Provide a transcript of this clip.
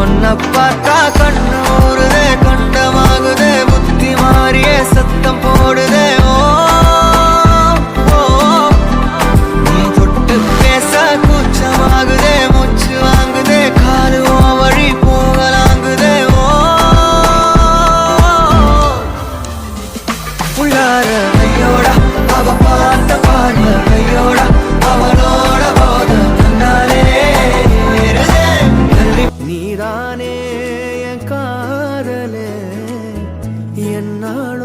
உன்னை பார்த்தா கண்ணு ஊறுதே, கண்டமாகுதே, புத்தி மாறியே சத்தம் போடுதே. ஓ ஓ, நீ தொட்டு பேச கூச்சமாகுதே, மூச்சு வாங்குதே, காலு வழி போகலாங்குதே. ஓ உள்ளார ஐயோடா அவ பார்த்த பார்வை ஐயோடா, அவளோட போத கண்ணாலே நீதானே என் காதலே என்னாலும்